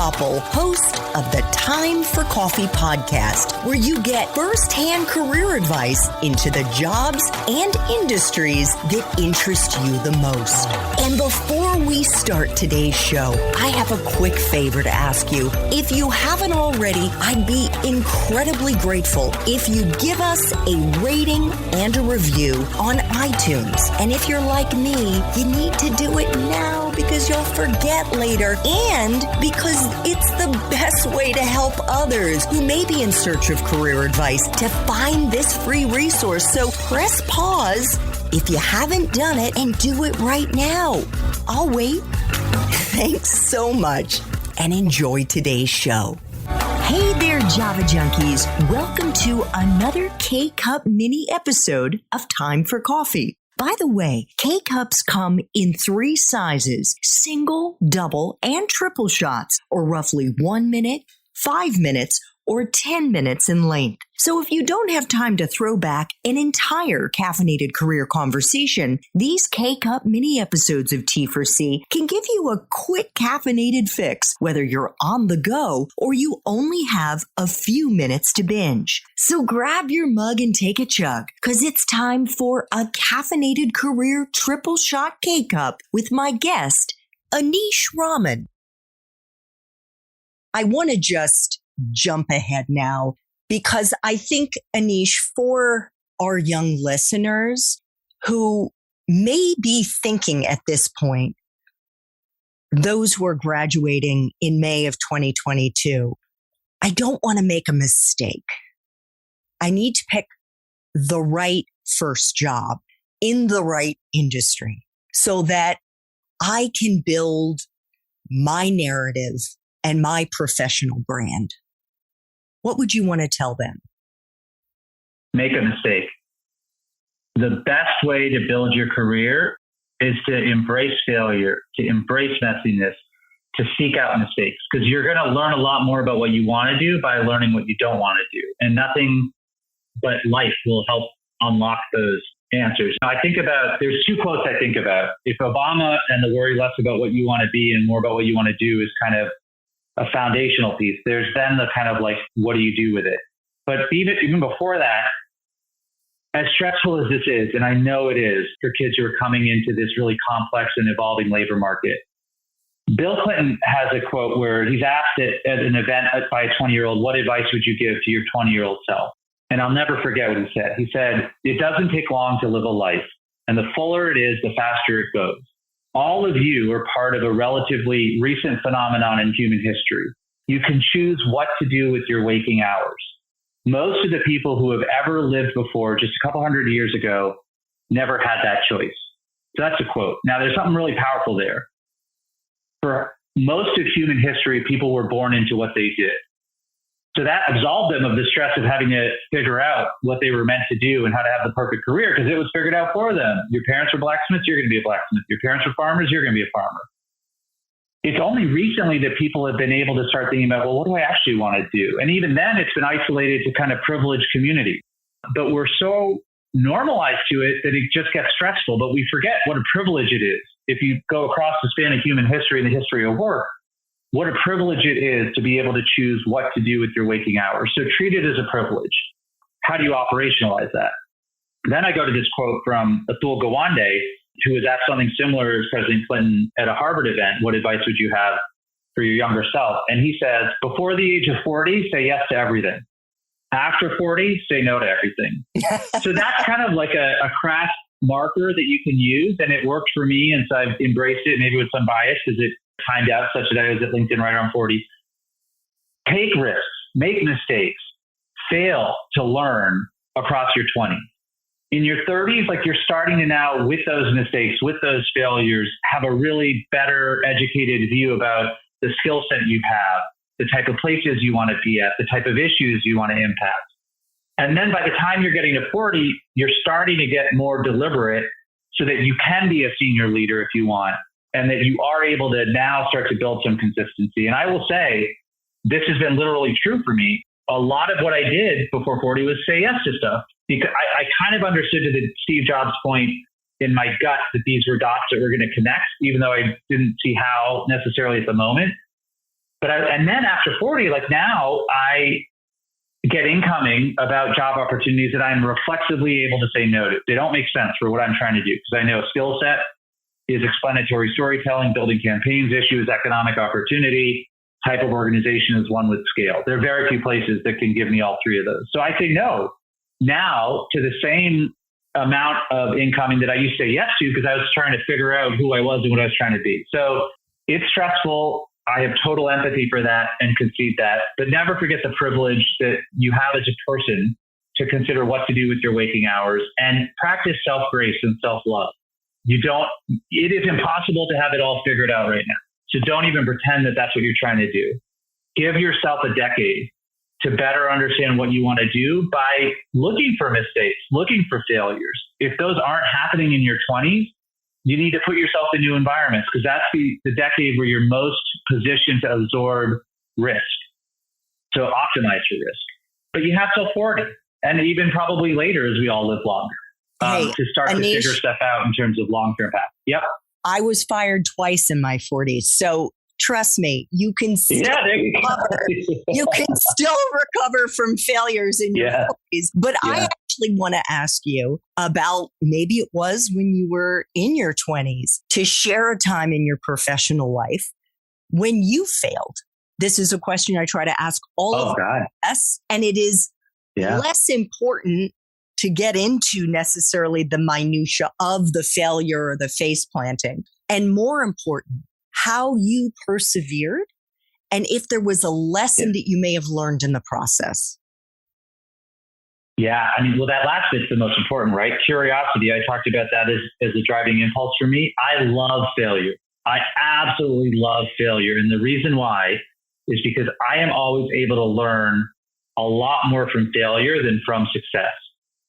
Koppel, host of the Time for Coffee podcast, where you get firsthand career advice into the jobs and industries that interest you the most. And before we start today's show, I have a quick favor to ask you. If you haven't already, I'd be incredibly grateful if you give us a rating and a review on iTunes. And if you're like me, you need to do it now because you'll forget later and because it's the best way to help others who may be in search of career advice to find this free resource. So press pause if you haven't done it and do it right now. I'll wait. Thanks so much and enjoy today's show. Hey there, Java Junkies. Welcome to another K-Cup mini episode of Time for Coffee. By the way, K-Cups come in 3 sizes, single, double, and triple shots, or roughly 1 minute, 5 minutes, or 10 minutes in length. So if you don't have time to throw back an entire caffeinated career conversation, these K-Cup mini episodes of T4C can give you a quick caffeinated fix, whether you're on the go or you only have a few minutes to binge. So grab your mug and take a chug, because it's time for a caffeinated career triple shot K-Cup with my guest, Aneesh Raman. I want to just jump ahead now because I think, Aneesh, for our young listeners who may be thinking at this point, those who are graduating in May of 2022, I don't want to make a mistake. I need to pick the right first job in the right industry so that I can build my narrative and my professional brand. What would you want to tell them? Make a mistake. The best way to build your career is to embrace failure, to embrace messiness, to seek out mistakes, because you're going to learn a lot more about what you want to do by learning what you don't want to do. And nothing but life will help unlock those answers. Now, there's 2 quotes I think about. If Obama and the worry less about what you want to be and more about what you want to do is kind of a foundational piece, there's then the kind of like, what do you do with it? But even before that, as stressful as this is, and I know it is for kids who are coming into this really complex and evolving labor market, Bill Clinton has a quote where he's asked at an event by a 20-year-old, what advice would you give to your 20-year-old self? And I'll never forget what he said. He said, it doesn't take long to live a life, and the fuller it is, the faster it goes. All of you are part of a relatively recent phenomenon in human history. You can choose what to do with your waking hours. Most of the people who have ever lived before, just a couple hundred years ago, never had that choice. So that's a quote. Now, there's something really powerful there. For most of human history, people were born into what they did. So that absolved them of the stress of having to figure out what they were meant to do and how to have the perfect career, because it was figured out for them. Your parents were blacksmiths, you're going to be a blacksmith. Your parents were farmers, you're going to be a farmer. It's only recently that people have been able to start thinking about, well, what do I actually want to do? And even then, it's been isolated to kind of privileged communities. But we're so normalized to it that it just gets stressful. But we forget what a privilege it is. If you go across the span of human history and the history of work, what a privilege it is to be able to choose what to do with your waking hours. So treat it as a privilege. How do you operationalize that? Then I go to this quote from Atul Gawande, who was asked something similar as President Clinton at a Harvard event. What advice would you have for your younger self? And he says, before the age of 40, say yes to everything. After 40, say no to everything. So that's kind of like a crass marker that you can use. And it worked for me. And so I've embraced it, maybe with some bias, because it timed out such that I was at LinkedIn right around 40. Take risks, make mistakes, fail to learn across your 20s. In your 30s, like you're starting to now, with those mistakes, with those failures, have a really better educated view about the skill set you have, the type of places you want to be at, the type of issues you want to impact. And then by the time you're getting to 40, you're starting to get more deliberate so that you can be a senior leader if you want, and that you are able to now start to build some consistency. And I will say, this has been literally true for me. A lot of what I did before 40 was say yes to stuff, because I kind of understood to the Steve Jobs point in my gut that these were dots that were going to connect, even though I didn't see how necessarily at the moment. And then after 40, like now I get incoming about job opportunities that I'm reflexively able to say no to. They don't make sense for what I'm trying to do because I know skill set is explanatory storytelling, building campaigns, issues, economic opportunity, type of organization is one with scale. There are very few places that can give me all three of those. So I say no now to the same amount of incoming that I used to say yes to because I was trying to figure out who I was and what I was trying to be. So it's stressful. I have total empathy for that and concede that, but never forget the privilege that you have as a person to consider what to do with your waking hours and practice self-grace and self-love. It is impossible to have it all figured out right now. So don't even pretend that that's what you're trying to do. Give yourself a decade to better understand what you want to do by looking for mistakes, looking for failures. If those aren't happening in your 20s, you need to put yourself in new environments because that's the decade where you're most positioned to absorb risk. So optimize your risk. But you have till 40 and even probably later as we all live longer to start Aneesh, to figure stuff out in terms of long-term path. Yep. I was fired twice in my 40s. So trust me, you can still recover. You can still recover from failures in your 40s. But I actually want to ask you about maybe it was when you were in your 20s to share a time in your professional life when you failed. This is a question I try to ask all of our guests, and it is less important to get into necessarily the minutia of the failure or the face planting, and more important, how you persevered and if there was a lesson that you may have learned in the process. Yeah, I mean, well, that last bit's the most important, right? Curiosity. I talked about that as a driving impulse for me. I love failure. I absolutely love failure. And the reason why is because I am always able to learn a lot more from failure than from success.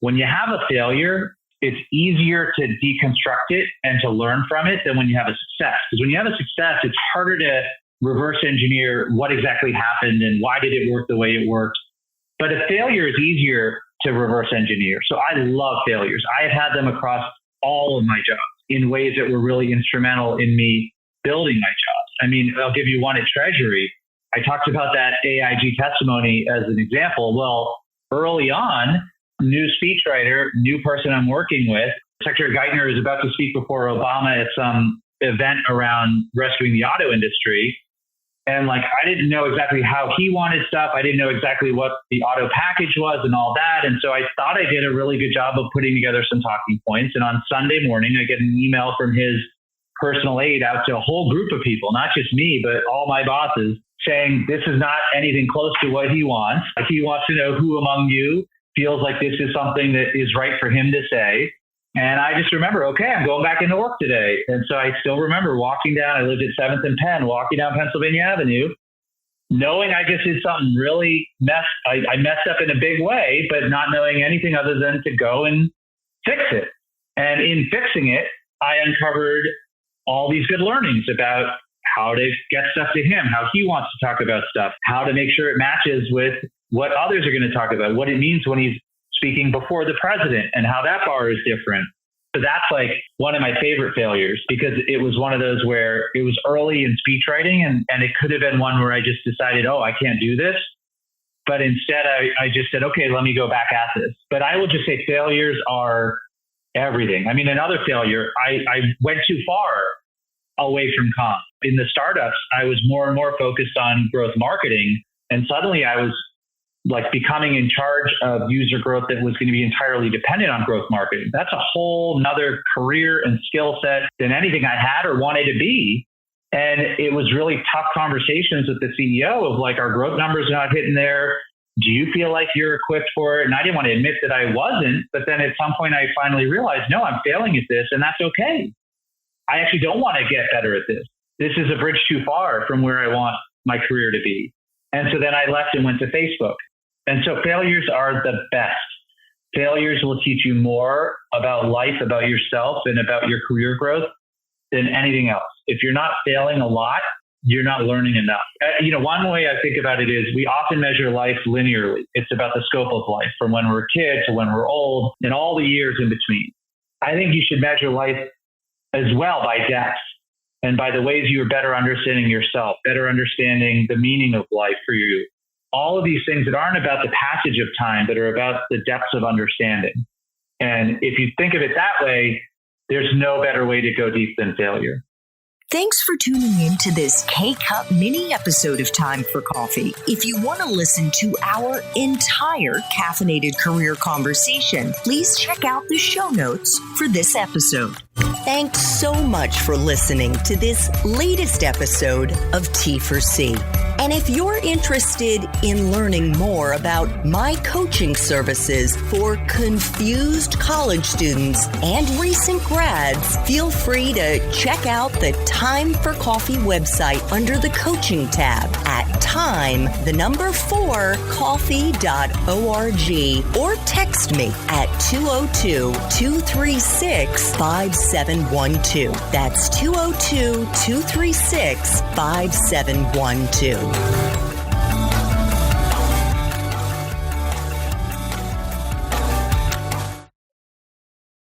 When you have a failure, it's easier to deconstruct it and to learn from it than when you have a success. Because when you have a success, it's harder to reverse engineer what exactly happened and why did it work the way it worked. But a failure is easier to reverse engineer. So I love failures. I have had them across all of my jobs in ways that were really instrumental in me building my jobs. I mean, I'll give you one at Treasury. I talked about that AIG testimony as an example. Well, early on, new speechwriter, new person I'm working with, Secretary Geithner is about to speak before Obama at some event around rescuing the auto industry. And like, I didn't know exactly how he wanted stuff. I didn't know exactly what the auto package was and all that. And so I thought I did a really good job of putting together some talking points. And on Sunday morning, I get an email from his personal aide out to a whole group of people, not just me, but all my bosses, saying this is not anything close to what he wants. Like, he wants to know who among you feels like this is something that is right for him to say. And I just remember, okay, I'm going back into work today. And so I still remember walking down, I lived at 7th and Penn, walking down Pennsylvania Avenue, knowing I just did something really I messed up in a big way, but not knowing anything other than to go and fix it. And in fixing it, I uncovered all these good learnings about how to get stuff to him, how he wants to talk about stuff, how to make sure it matches with what others are going to talk about, what it means when he's speaking before the president and how that bar is different. So that's like one of my favorite failures because it was one of those where it was early in speech writing and it could have been one where I just decided, I can't do this. But instead I just said, okay, let me go back at this. But I will just say failures are everything. I mean, another failure, I went too far away from comp. In the startups, I was more and more focused on growth marketing. And suddenly I was like becoming in charge of user growth that was going to be entirely dependent on growth marketing. That's a whole nother career and skill set than anything I had or wanted to be. And it was really tough conversations with the CEO of like, our growth numbers are not hitting there. Do you feel like you're equipped for it? And I didn't want to admit that I wasn't. But then at some point I finally realized, no, I'm failing at this and that's okay. I actually don't want to get better at this. This is a bridge too far from where I want my career to be. And so then I left and went to Facebook. And so failures are the best. Failures will teach you more about life, about yourself, and about your career growth than anything else. If you're not failing a lot, you're not learning enough. One way I think about it is we often measure life linearly. It's about the scope of life from when we're a kid to when we're old and all the years in between. I think you should measure life as well by depth. and by the ways you are better understanding yourself, better understanding the meaning of life for you. All of these things that aren't about the passage of time, but are about the depths of understanding. And if you think of it that way, there's no better way to go deep than failure. Thanks for tuning in to this K-Cup mini episode of Time for Coffee. If you want to listen to our entire caffeinated career conversation, please check out the show notes for this episode. Thanks so much for listening to this latest episode of T4C. And if you're interested in learning more about my coaching services for confused college students and recent grads, feel free to check out the Time for Coffee website under the coaching tab at time4coffee.org or text me at 202-236-5712. That's 202-236-5712.